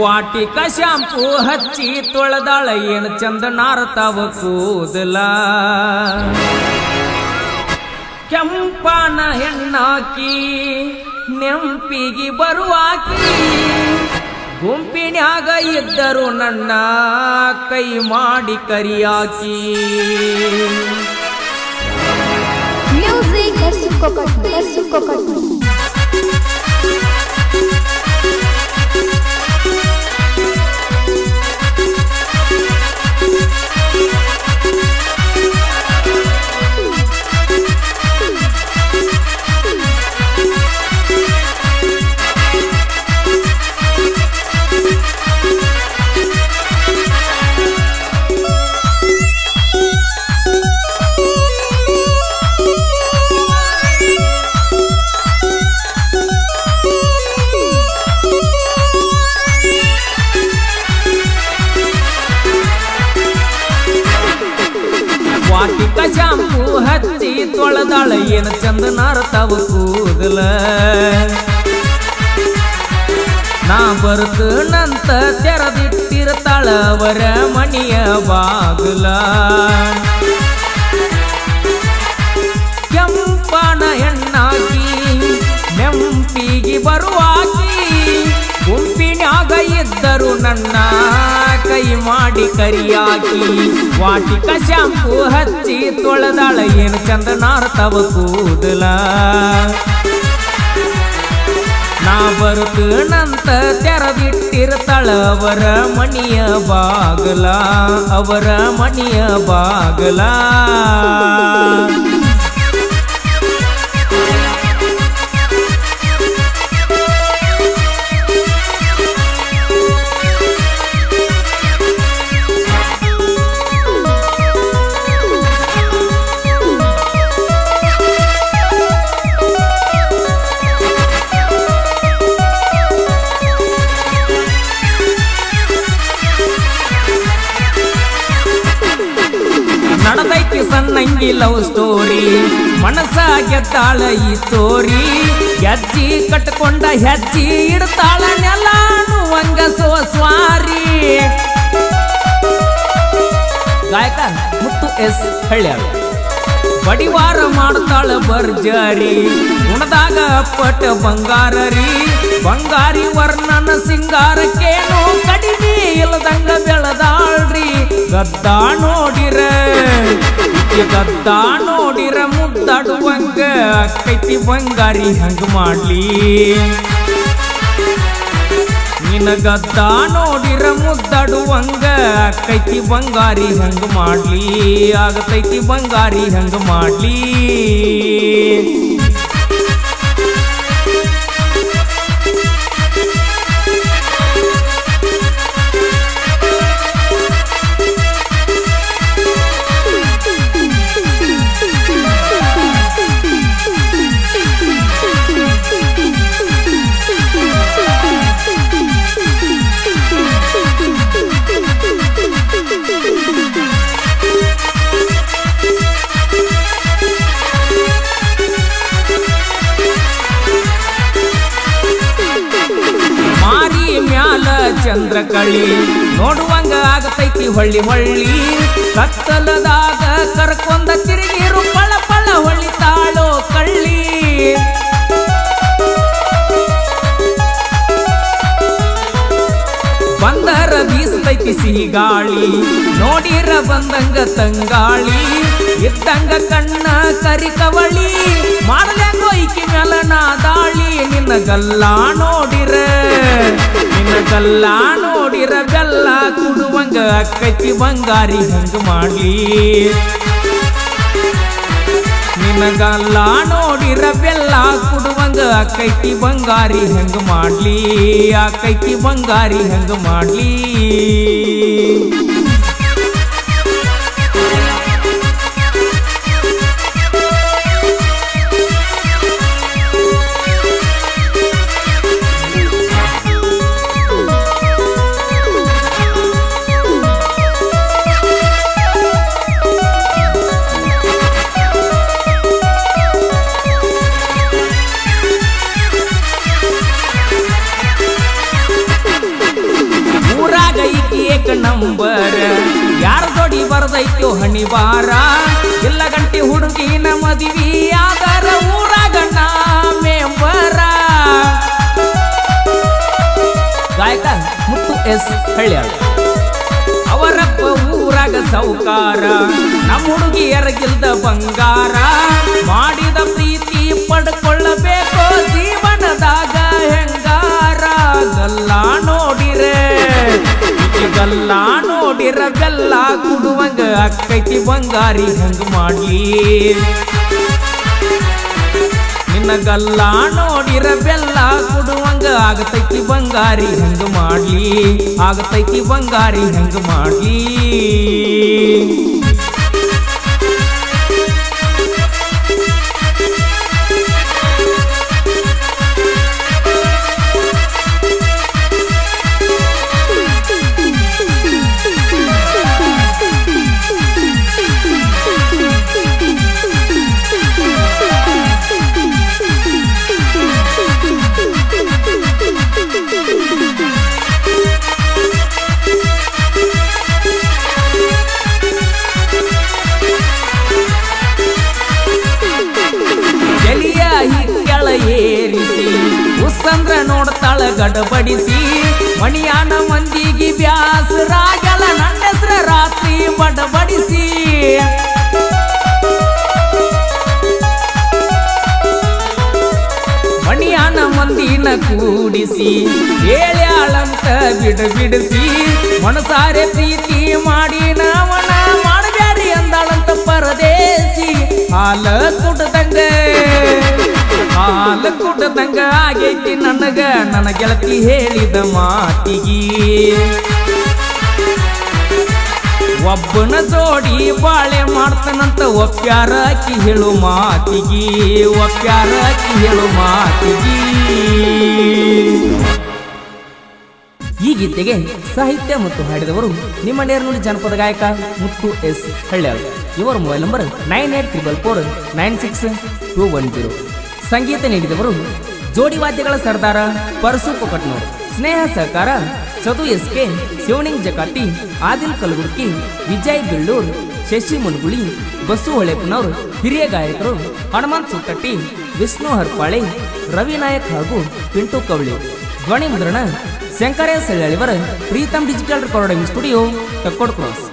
ವಾಟಿಕ shampoo ಹಚ್ಚಿ ತೊಳೆದಾಳ ಏನು ಚಂದ ನಾರತಾವ ಕೂದಲ ಕೆಂಪನ ಹೆಣ್ಣಾಕಿ ನೆಂಪಿಗೆ ಬರುವಾಕಿ ಗುಂಪಿನ್ಯಾಗ ಇದ್ದರು ನನ್ನ ಕೈ ಮಾಡಿ ಕರಿಯಾಕಿ ವಾಟಿಕ ಶಾಂಪೂ ಹಚ್ಚಿ ತೊಳೆದಾಳ ಏನು ಚಂದ ನಾರತಾವ ಕೂದಲ ನಾ ಬರ್ತನಂತ ತೆರೆದಿಟ್ಟಿರ್ತಾಳ ಅವರ ಮನೆಯ ಬಾಗಲ ಕೆಂಪನ ಹೆಣ್ಣಾಕಿ ನೆಂಪಿಗೆ ಬರುವಾಕಿ ಗುಂಪಿನ್ಯಾಗ ಇದ್ದರು ನನ್ನ ಕೈ ಮಾಡಿ ಕರಿಯಾಕಿ ವಾಟಿಕ ಶಾಂಪೂ ಹಚ್ಚಿ ತೊಳೆದಾಳ ಏನು ಚಂದ ನಾರತಾವ ಕೂದಲ ನಾ ಬರ್ತನಂತ ತೆರೆದಿಟ್ಟಿರ್ತಾಳ ಅವರ ಮನೆಯ ಬಾಗಲ ಅವರ ಮನೆಯ ಬಾಗಲ ನಡೆದೈತಿ ಸಣ್ಣಂಗಿ ಲವ್ ಸ್ಟೋರಿ ಮನಸ ಗೆದ್ದಾಳ ಈ ಸ್ಟೋರಿ ಹೆಜ್ಜಿ ಕಟ್ಕೊಂಡ ಹೆಜ್ಜಿ ಇಡ್ತಾಳ ನೆಲಾನು ವಂಗಸೋ ಸ್ವಾರಿ ಗಾಯಕ ಮುತ್ತು ಎಸ್ ಹಳ್ಳ್ಯಾಳ ಬಡಿವಾರ ಮಾಡ್ತಾಳ ಬರ್ಜಾರಿ ಗುಣದಾಗ ಪಟ ಬಂಗಾರರಿ ಬಂಗಾರಿ ವರ್ಣನ ಸಿಂಗಾರಕ್ಕೇನು ಕಡಿಮೆ ಇಲ್ಲದಂಗ ಬೆಳೆದಾಳ್ರಿ ಗದ್ದ ನೋಡಿರ ಗದ್ದ ನೋಡಿರ ಮುದ್ದಾಡುವಂಗ ಕೈತಿ ಬಂಗಾರಿ ಹಂಗ ಮಾಡ್ಲಿ ನಿನ್ನ ಗದ್ದ ನೋಡಿರ ಮುದ್ದಾಡುವಂಗ ಕೈತಿ ಬಂಗಾರಿ ಹಂಗ ಮಾಡ್ಲಿ ಆಗತೈತಿ ಬಂಗಾರಿ ಹಂಗ ಮಾಡ್ಲಿ ಚಂದ್ರ ಕಳಿ ನೋಡುವಂಗ ಆಗತೈತಿ ಹೊಳ್ಳಿ ಹೊಳ್ಳಿ ಕತ್ತಲದಾಗ ಕರ್ಕೊಂಡ ತಿರುಗಿರು ಪಳ ಪಳ ಹೊಳ್ಳಿತಾಳೋ ಕಳ್ಳಿ ಬಂದರ ಬೀಸತೈತಿ ಸಿಹಿ ಗಾಳಿ ನೋಡಿರ ಬಂದಂಗ ತಂಗಾಳಿ ಇದ್ದಂಗ ಕಣ್ಣ ಕರಿ ಕವಳಿ ಮಾಡಲೆಂಗೋ ಈಕಿ ಮೆಲನ ದಾಳಿ ನಿನ್ನ ಗಲ್ಲ ನೋಡಿರ ಬೆಲ್ಲ ಕುಡುವಂಗ ಅಕ್ಕೈತಿ ಬಂಗಾರಿ ಹಂಗ ಮಾಡ್ಲಿ ನಿನಗಲ್ಲ ನೋಡಿರ ಬೆಲ್ಲ ಕುಡುವಂಗ ಅಕ್ಕೈತಿ ಬಂಗಾರಿ ಹಂಗ ಮಾಡ್ಲಿ ಅಕ್ಕೈತಿ ಬಂಗಾರಿ ಹಂಗ ಮಾಡ್ಲಿ ಶನಿವಾರ ಇಲ್ಲ ಗಂಟಿ ಹುಡುಗಿನ ಮದುವೆ ಆದರ ಊರಾಗ ನಾ ಮೆಂಬರ. ಗಾಯಕ ಮುತ್ತು ಎಸ್ ಹಳ್ಯಾಳ್. ಅವರಪ್ಪ ಊರಾಗ ಸೌಕಾರ, ನಮ್ಮ ಹುಡುಗಿಯರಗಿಲ್ದ ಬಂಗಾರ. ಮಾಡಿದ ಪ್ರೀತಿ ಪಡ್ಕೊಳ್ಳಬೇಕು ಜೀವನದಾಗ ಹೆಂಗಾರ. ಗಲ್ಲ ನೋಡಿರೆ ಗಲ್ಲ ನೋಡಿರ ಬೆಲ್ಲ ಕುಡುವಂಗ ಅಕ್ಕೈತಿ ಬಂಗಾರಿ ಹೆಂಗ ಮಾಡ್ಲಿ. ನಿನ್ನ ಗಲ್ಲ ನೋಡಿರ ಬೆಲ್ಲ ಕುಡುವಂಗ ಆಗತೈತಿ ಬಂಗಾರಿ ಹೆಂಗ ಮಾಡ್ಲಿ. ಆಗತೈತಿ ಬಂಗಾರಿ ಹೆಂಗ ಮಾಡ್ಲಿ. ಏರಿಸಿ ಉಸ್ಸಂದ್ರ ನೋಡ್ತಾಳ ಗಡಬಡಿಸಿ. ಮಣಿಯಾನ ಮಂದಿಗೆ ಬ್ಯಾಸರಾಗಲ್ಲ ನನ್ನ ಹೆಸ್ರ ರಾತ್ರಿ ಬಡಬಡಿಸಿ. ಮಣಿಯಾನ ಮಂದಿನ ಕೂಡಿಸಿ ಹೇಳ್ಯಾಳಂತ ಬಿಡಿಸಿ. ಮನಸಾರೆ ಪ್ರೀತಿ ಮಾಡಿ ನಾವನ ಮಾಡಬ್ಯಾರಿ ಅಂದಾಳಂತ ಪರದೇಸಿ. ಹಾಲ ಕುಡ್ದಂಗ ಆಗೈತಿ ನನಗ ನನ್ನ ಗೆಳತಿ ಹೇಳಿದ ಮಾತಿಗಿ. ಒಬ್ಬನ ಜೋಡಿ ಬಾಳೆ ಮಾಡ್ತಾನಂತ ಒಪ್ಪ್ಯಾರ ಅಕ್ಕಿ ಹೇಳು ಮಾತಿಗಿ. ಒಪ್ಪ್ಯಾರ ಅಕ್ಕಿ ಹೇಳು ಮಾತಿಗಿ. ಈ ಗೀತೆಗೆ ಸಾಹಿತ್ಯ ಮತ್ತು ಹಾಡಿದವರು ನಿಮ್ಮ ನೇರನುಡಿ ಜನಪದ ಗಾಯಕ ಮುತ್ತು ಎಸ್ ಹಳ್ಯಾಳ್. ಇವರ ಮೊಬೈಲ್ ನಂಬರ್ 9844496210. ಸಂಗೀತ ನೀಡಿದವರು ಜೋಡಿ ವಾದ್ಯಗಳ ಸರ್ದಾರ ಪರಸು ಕೊಕಟ್ನೂರ್. ಸ್ನೇಹ ಸಹಕಾರ ಚದು ಎಸ್ ಕೆ, ಶಿವಣಿಂಗ್ ಜಕಾಟಿ, ಆದಿಲ್ ಕಲಗುರ್ಕಿ, ವಿಜಯ್ ಬಿಳ್ಳೂರ್, ಶಶಿ ಮುನ್ಗುಳಿ, ಬಸ್ಸು ಹೊಳೆಪನವ್ರು. ಹಿರಿಯ ಗಾಯಕರು ಹನುಮಂತ್ ಸುತ್ತಟ್ಟಿ, ವಿಷ್ಣು ಹರ್ಪಾಳೆ, ರವಿ ನಾಯಕ್ ಹಾಗೂ ಪಿಂಟು ಕವಳಿ. ಧ್ವನಿ ಮುದ್ರಣ ಶಂಕರ ಸೆಳ್ಳಿಯವರ Preetam digital recording studio, Takkod cross.